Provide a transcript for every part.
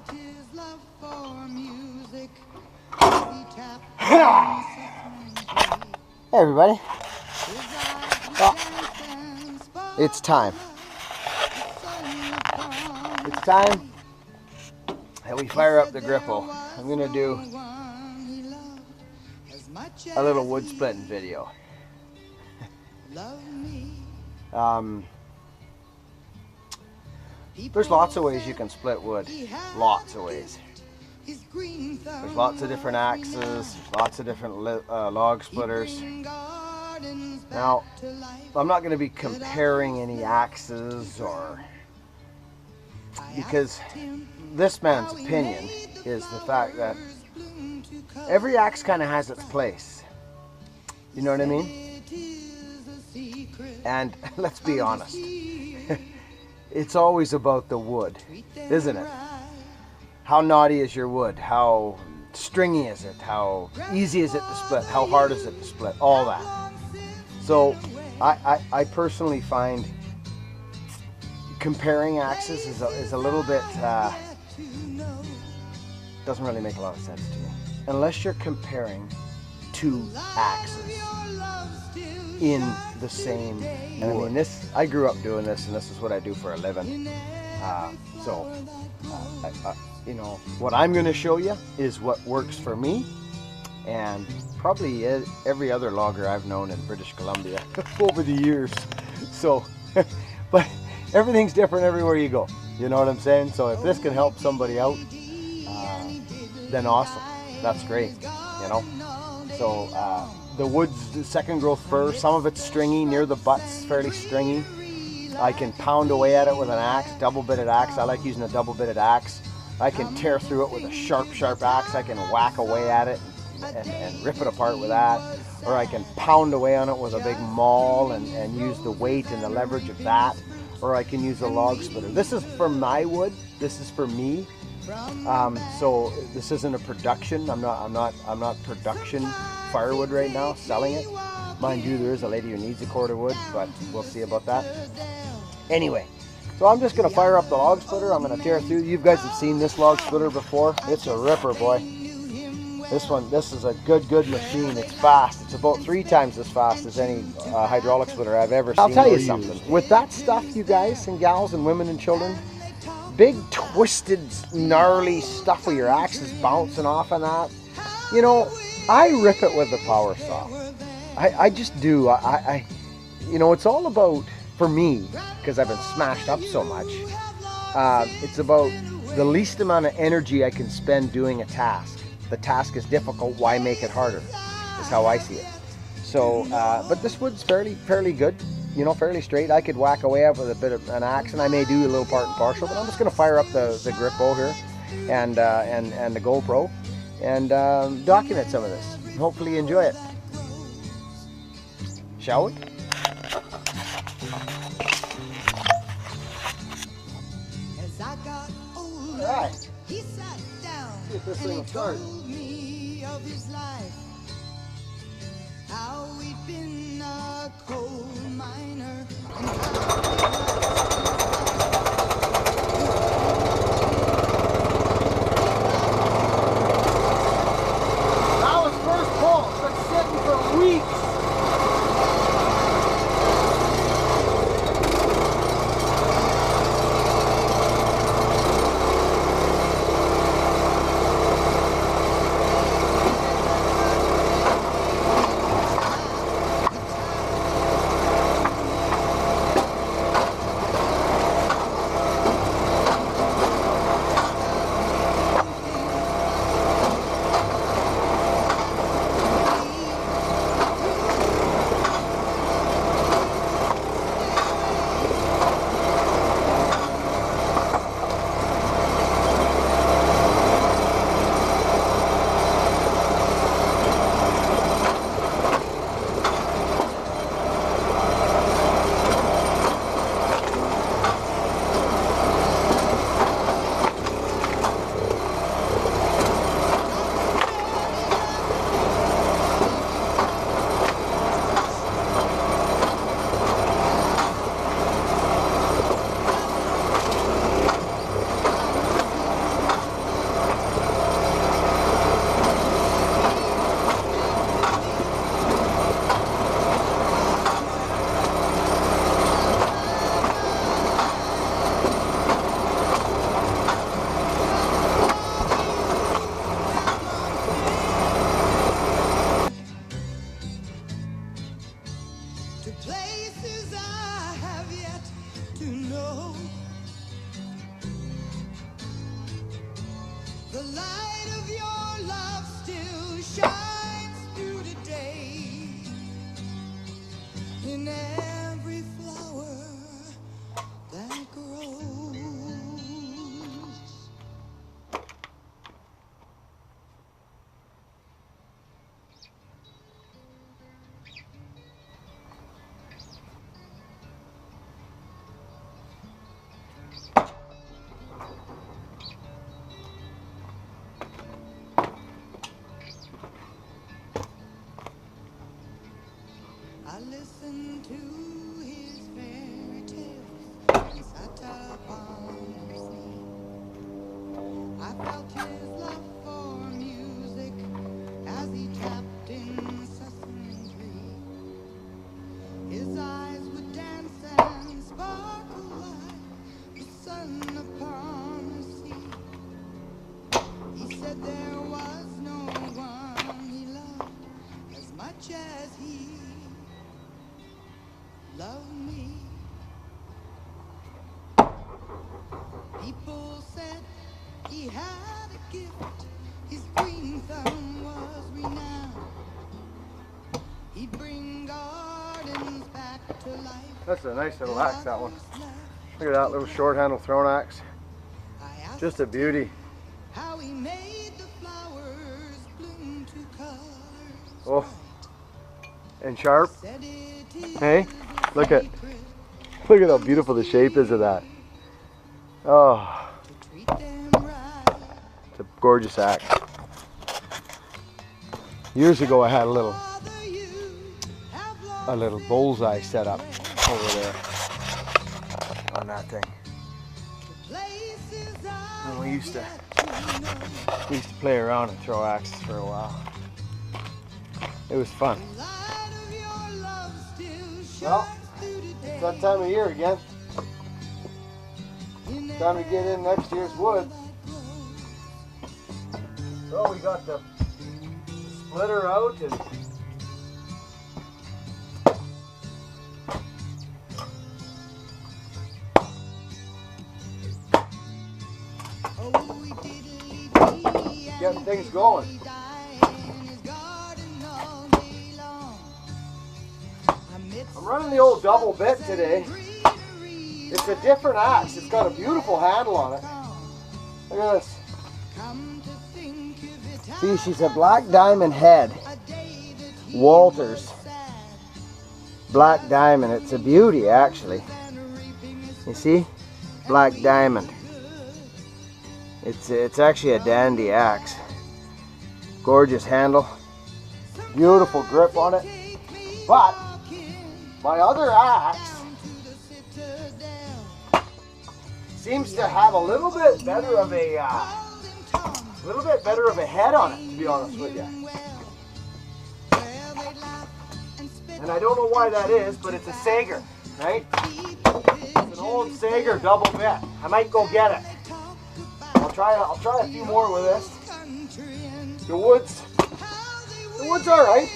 Hey everybody, well, it's time. It's time that we fire up the grippo. I'm going to do a little wood splitting video. There's lots of ways you can split wood, lots of ways. There's lots of different axes, lots of different log splitters. Now, I'm not going to be comparing any axes, or because this man's opinion is the fact that every axe kind of has its place. You know what I mean? And let's be honest, it's always about the wood, isn't it? How knotty is your wood? How stringy is it? How easy is it to split? How hard is it to split? All that. So I personally find comparing axes is a little bit, doesn't really make a lot of sense to me. Unless you're comparing two axes in the same wood. I mean, I grew up doing this, and this is what I do for a living. You know, what I'm going to show you is what works for me, and probably every other logger I've known in British Columbia over the years. So, but everything's different everywhere you go. You know what I'm saying? So if this can help somebody out, then awesome. That's great. You know. So the wood's the second growth fir. Some of it's stringy near the butts, fairly stringy. I can pound away at it with an axe, double-bitted axe. I like using a double-bitted axe. I can tear through it with a sharp axe. I can whack away at it and rip it apart with that. Or I can pound away on it with a big maul and use the weight and the leverage of that. Or I can use a log splitter. This is for my wood. This is for me. So this isn't a production. I'm not production firewood right now, selling it. Mind you, there is a lady who needs a cord of wood, but we'll see about that. Anyway. So I'm just going to fire up the log splitter. I'm going to tear through. You guys have seen this log splitter before. It's a ripper, boy. This is a good machine. It's fast. It's about 3 times as fast as any hydraulic splitter I've ever seen. I'll tell you something. With that stuff, you guys and gals and women and children, big twisted, gnarly stuff where your axe is bouncing off and that, you know, I rip it with the power saw. I just do. You know, it's all about, for me, because I've been smashed up so much, it's about the least amount of energy I can spend doing a task. The task is difficult, why make it harder, is how I see it. So, but this wood's fairly good, you know, fairly straight. I could whack away at with a bit of an axe, and I may do a little part and partial, but I'm just going to fire up the grippo here and the GoPro and document some of this. Hopefully you enjoy it. Shall we? Alright, he sat down and he told me of his life, how he'd been a coal miner. That was first pull, it's been sitting for weeks. People said he had a gift, his green thumb was renowned. He'd bring gardens back to life. That's a nice little axe, that one. Look at that little short handle thrown axe. Just a beauty. How he made the flowers bloom to colors. Oh, and sharp. Hey, look at how beautiful the shape is of that. Oh, it's a gorgeous axe. Years ago, I had a little bullseye set up over there on that thing. And we used to play around and throw axes for a while. It was fun. Well, it's that time of year again. Time to get in next year's wood. So we got the splitter out and getting things going. I'm running the old double bit today. It's a different axe. It's got a beautiful handle on it. Look at this. See, she's a black diamond head. Walters. Black diamond. It's a beauty, actually. You see? Black diamond. It's actually a dandy axe. Gorgeous handle. Beautiful grip on it. But my other axe seems to have a little bit better of a head on it, to be honest with you. And I don't know why that is, but it's a Sager, right? It's an old Sager double bit. I might go get it. I'll try a few more with this. The wood's all right.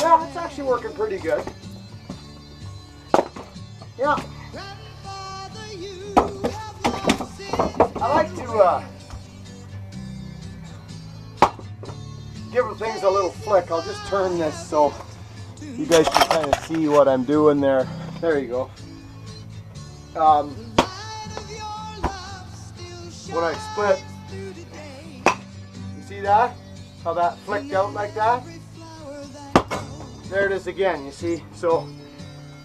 Yeah, it's actually working pretty good. Yeah. I like to give things a little flick. I'll just turn this so you guys can kind of see what I'm doing there. There you go. When I split, you see that? How that flicked out like that? There it is again, you see? So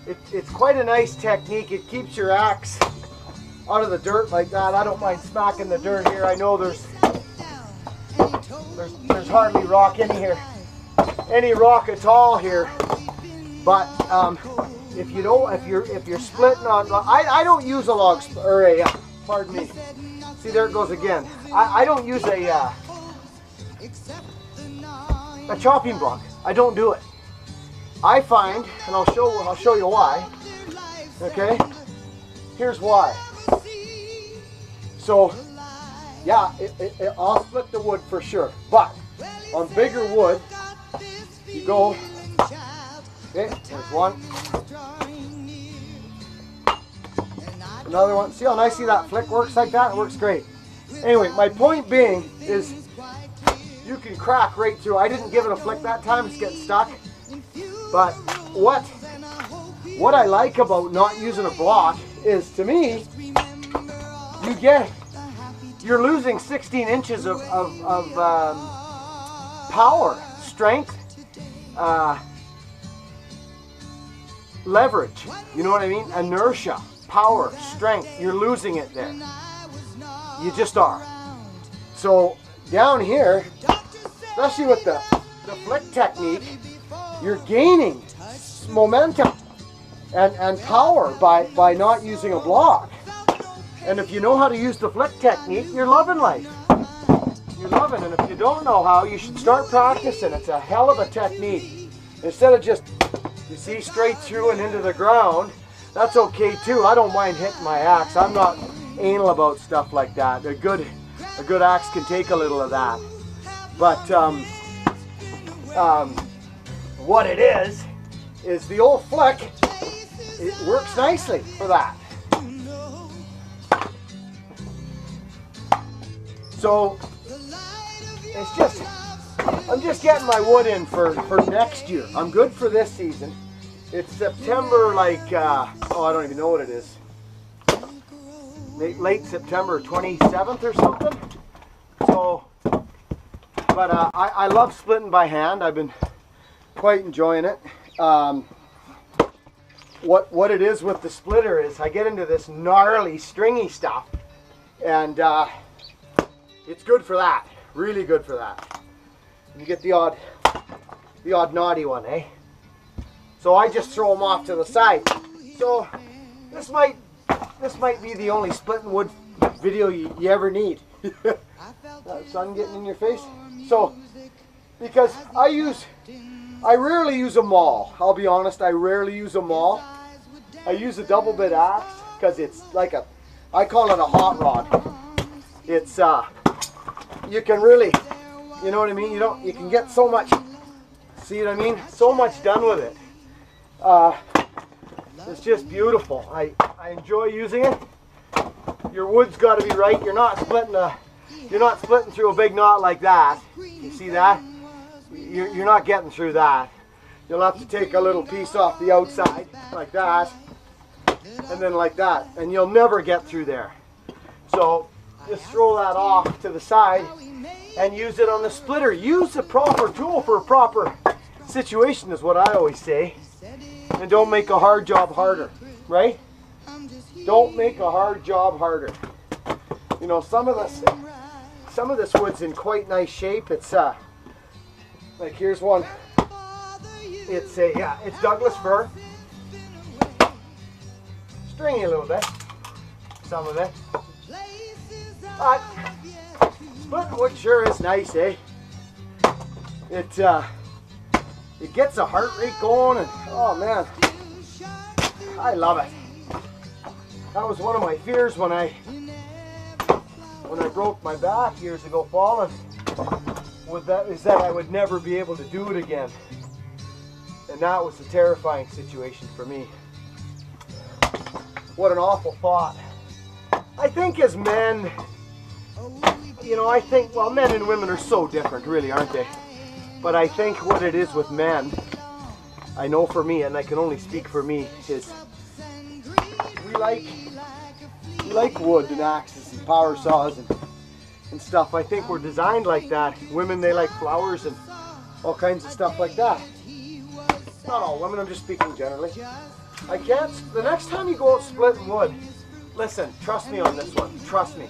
it's quite a nice technique. It keeps your axe out of the dirt like that. I don't mind smacking the dirt here. I know there's hardly rock in here, any rock at all here. But if you're splitting on, I don't use a log or a pardon me. See, there it goes again. I don't use a chopping block. I don't do it. I find, and I'll show you why. Okay, here's why. So, yeah, I'll split the wood for sure. But on bigger wood, you go. Okay, there's one. Another one. See how nicely that flick works like that? It works great. Anyway, my point being is you can crack right through. I didn't give it a flick that time. It's getting stuck. But what I like about not using a block is, to me, you're losing 16 inches of power, strength, leverage. You know what I mean? Inertia, power, strength. You're losing it there. You just are. So down here, especially with the flick technique, you're gaining momentum. and power by not using a block. And if you know how to use the flick technique, you're loving life. You're loving, and if you don't know how, you should start practicing. It's a hell of a technique. Instead of just, you see, straight through and into the ground, that's okay too. I don't mind hitting my axe. I'm not anal about stuff like that. A good axe can take a little of that. But what it is the old flick. It works nicely for that. So it's just, I'm just getting my wood in for next year. I'm good for this season. It's September, like, oh, I don't even know what it is. Late September 27th or something. So, but I love splitting by hand. I've been quite enjoying it. What it is with the splitter is I get into this gnarly, stringy stuff, and it's good for that. Really good for that. You get the odd naughty one, eh? So I just throw them off to the side. So this might be the only splitting wood video you ever need. Sun getting in your face. So because I rarely use a maul. I'll be honest, I rarely use a maul. I use a double bit axe because it's like I call it a hot rod. It's you can really, you know what I mean? You can get so much, see what I mean? So much done with it. It's just beautiful. I enjoy using it. Your wood's got to be right. You're not splitting through a big knot like that. You see that? You're not getting through that. You'll have to take a little piece off the outside like that, and then like that, and you'll never get through there. So just throw that off to the side and use it on the splitter. Use the proper tool for a proper situation is what I always say. And don't make a hard job harder, right? Don't make a hard job harder. You know, some of this wood's in quite nice shape. It's like here's one. It's it's Douglas fir. Stringy a little bit, some of it. But splitting wood sure is nice, eh? It gets a heart rate going, and oh man, I love it. That was one of my fears when I broke my back years ago falling. Is that I would never be able to do it again, and that was a terrifying situation for me. What an awful thought. I think as men, you know, well, men and women are so different, really, aren't they? But I think what it is with men, I know for me, and I can only speak for me, is we like wood and axes and power saws and stuff. I think we're designed like that. Women, they like flowers and all kinds of stuff like that. Not all women, I'm just speaking generally. The next time you go out splitting wood, listen, trust me on this one, trust me.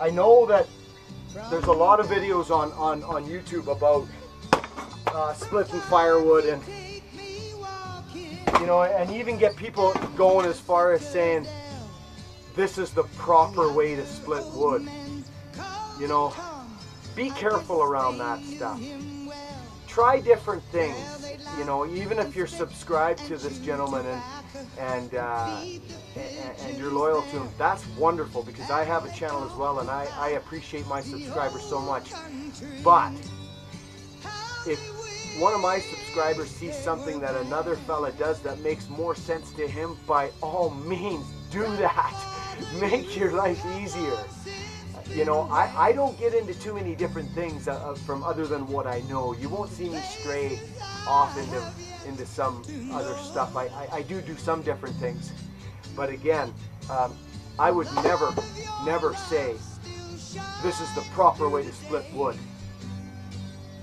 I know that there's a lot of videos on YouTube about splitting firewood, and you know, and even get people going as far as saying this is the proper way to split wood. You know, be careful around that stuff. Try different things. You know, even if you're subscribed to this gentleman and you're loyal to him, that's wonderful, because I have a channel as well, and I appreciate my subscribers so much. But if one of my subscribers sees something that another fella does that makes more sense to him, by all means do that. Make your life easier. You know, I don't get into too many different things from other than what I know. You won't see me stray off into some other stuff. I do some different things, but again, I would never say this is the proper way to split wood,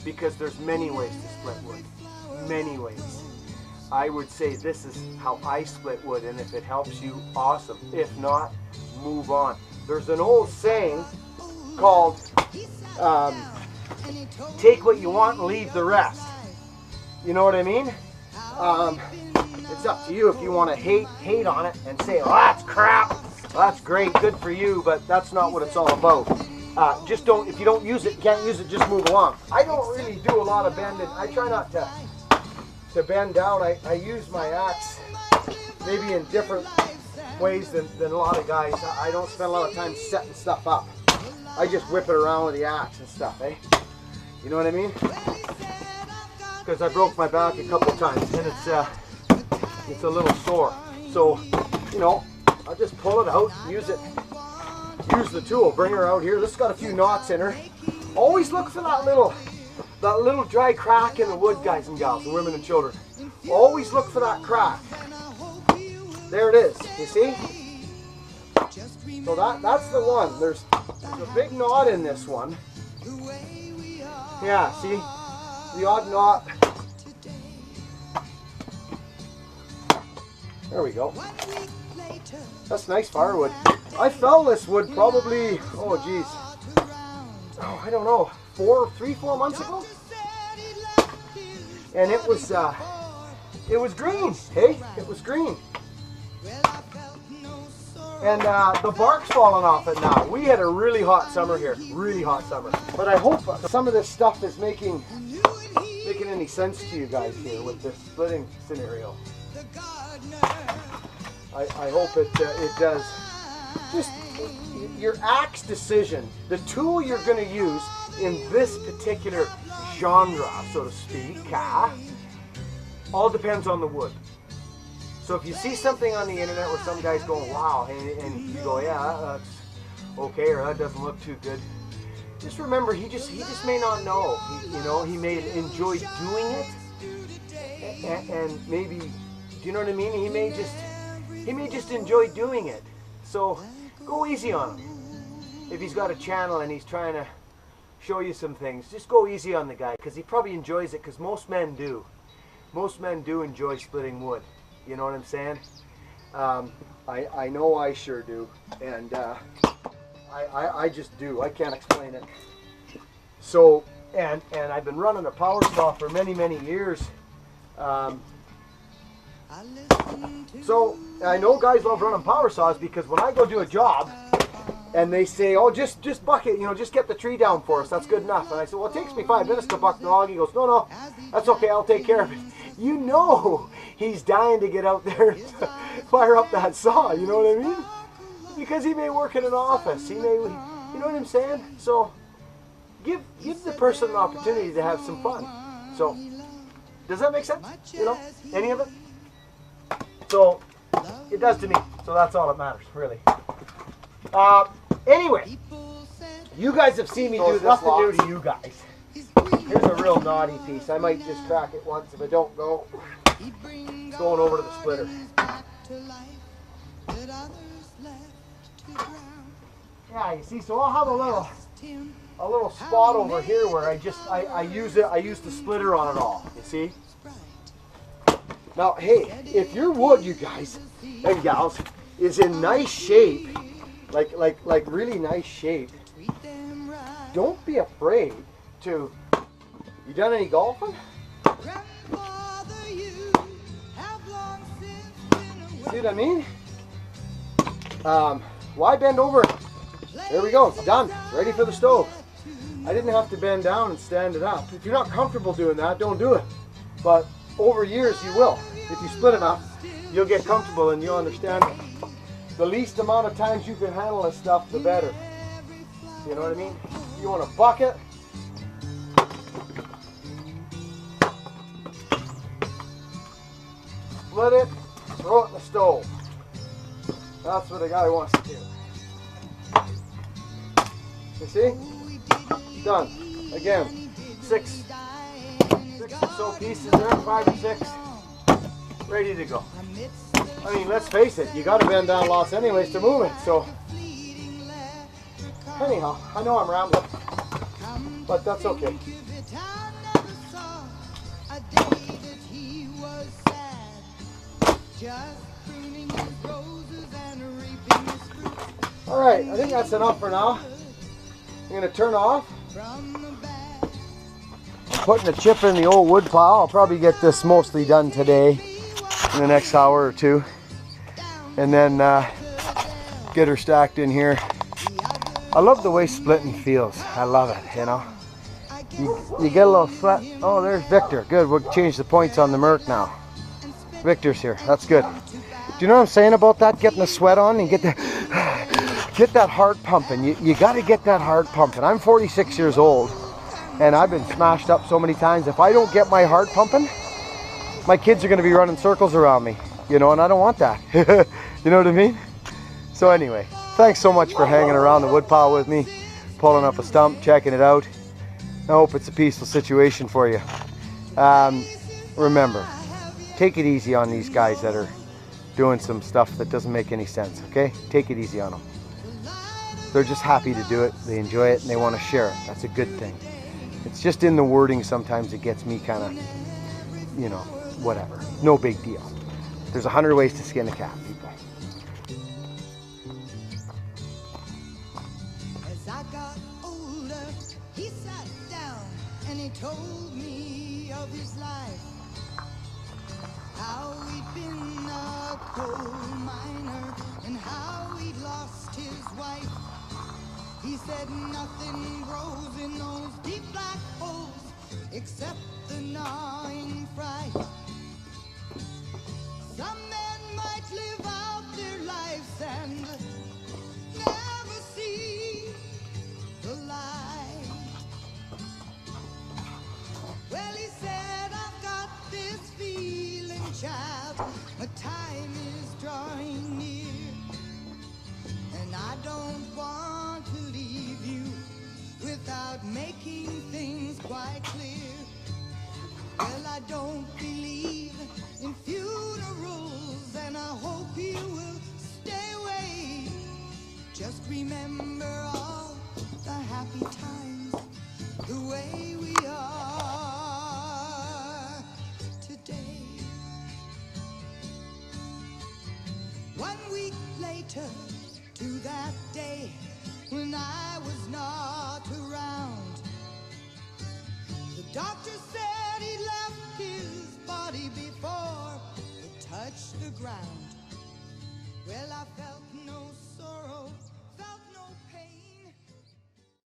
because there's many ways to split wood, many ways. I would say this is how I split wood, and if it helps you, awesome. If not, move on. There's an old saying called take what you want and leave the rest. You know what I mean? It's it's up to you if you want to hate on it and say, oh, that's crap. Well, that's great, good for you, but that's not what it's all about. Just don't, if you don't use it, can't use it, just move along. I don't really do a lot of bending. I try not to bend down. I use my axe maybe in different ways than a lot of guys. I don't spend a lot of time setting stuff up. I just whip it around with the axe and stuff, eh? You know what I mean? Because I broke my back a couple times and it's a little sore. So, you know, I'll just pull it out, use the tool, bring her out here. This has got a few knots in her. Always look for that little dry crack in the wood, guys and gals, and women and children. Always look for that crack. There it is, you see? So that's the one. There's a big knot in this one. Yeah, see? The odd knot. There we go. That's nice firewood. I fell this wood probably, oh geez, I don't know, 3-4 months ago, and it was green. Hey, it was green, and the bark's falling off it now. We had a really hot summer here, really hot summer. But I hope some of this stuff is making any sense to you guys here with this splitting scenario. I hope it does. Just your axe decision, the tool you're going to use in this particular genre, so to speak, all depends on the wood. So if you see something on the internet where some guy's going, wow, and you go, yeah, that's okay, or that doesn't look too good, just remember, he just may not know. He may enjoy doing it, and maybe, do you know what I mean? He may just enjoy doing it. So go easy on him. If he's got a channel and he's trying to show you some things, just go easy on the guy, because he probably enjoys it, because most men do. Most men do enjoy splitting wood. You know what I'm saying? I know I sure do, and I just do. I can't explain it. So, and I've been running a power saw for many years. So I know guys love running power saws, because when I go do a job and they say, oh, just buck it, just get the tree down for us, that's good enough. And I said, well, it takes me 5 minutes to buck the log. He goes, no, that's okay, I'll take care of it. You know he's dying to get out there and fire up that saw, you know what I mean? Because he may work in an office, he may, you know what I'm saying? So give the person an opportunity to have some fun. So does that make sense? Any of it? So it does to me. So that's all that matters, really. Anyway, you guys have seen me do this. Nothing new to you guys. Here's a real naughty piece. I might just crack it once if I don't go. It's going over to the splitter. Yeah, you see, so I'll have a little spot over here where I use the splitter on it all. You see? Now, hey, if your wood, you guys and gals, is in nice shape, like really nice shape, don't be afraid to. You done any golfing? See what I mean? Why bend over? There we go. It's done. It's ready for the stove. I didn't have to bend down and stand it up. If you're not comfortable doing that, don't do it. But over years, you will. If you split enough, you'll get comfortable and you'll understand it. The least amount of times you can handle this stuff, the better. You know what I mean? You want a bucket. Split it, throw it in the stove. That's what a guy wants to do. You see? Done. Again, six or so pieces there, 5 or 6. Ready to go. I mean, let's face it, you got to bend down lots anyways to move it. So, anyhow, I know I'm rambling, but that's okay. Alright, I think that's enough for now. I'm going to turn off. Putting a chip in the old wood pile. I'll probably get this mostly done today. in the next hour or two, and then get her stacked in here. I love the way splitting feels. I love it, you know. You get a little sweat. Oh, there's Victor. Good, we'll change the points on the Merc now. Victor's here, that's good. Do you know what I'm saying about that? Getting the sweat on and get that heart pumping. You got to get that heart pumping. I'm 46 years old, and I've been smashed up so many times. If I don't get my heart pumping, my kids are going to be running circles around me, you know, and I don't want that. You know what I mean? So anyway, thanks so much for hanging around the woodpile with me, pulling up a stump, checking it out. I hope it's a peaceful situation for you. Remember, take it easy on these guys that are doing some stuff that doesn't make any sense, okay? Take it easy on them. They're just happy to do it, they enjoy it, and they want to share it. That's a good thing. It's just in the wording sometimes it gets me kind of, you know, whatever. No big deal. There's 100 ways to skin a cat, people. As I got older, he sat down and he told me of his life. How he'd been a coal miner and how he'd lost his wife. He said nothing grows in those deep black holes except the gnawing fright. Some men might live out their lives and never see the light. Well, he said, I've got this feeling, child, my time is drawing near, and I don't want to leave you without making things quite clear. Well, I don't believe in funerals, and I hope you will stay away. Just remember all the happy times, the way we are today. 1 week later, to that day when I was not around, the doctor said he left his body before it touched the ground. Well, I felt no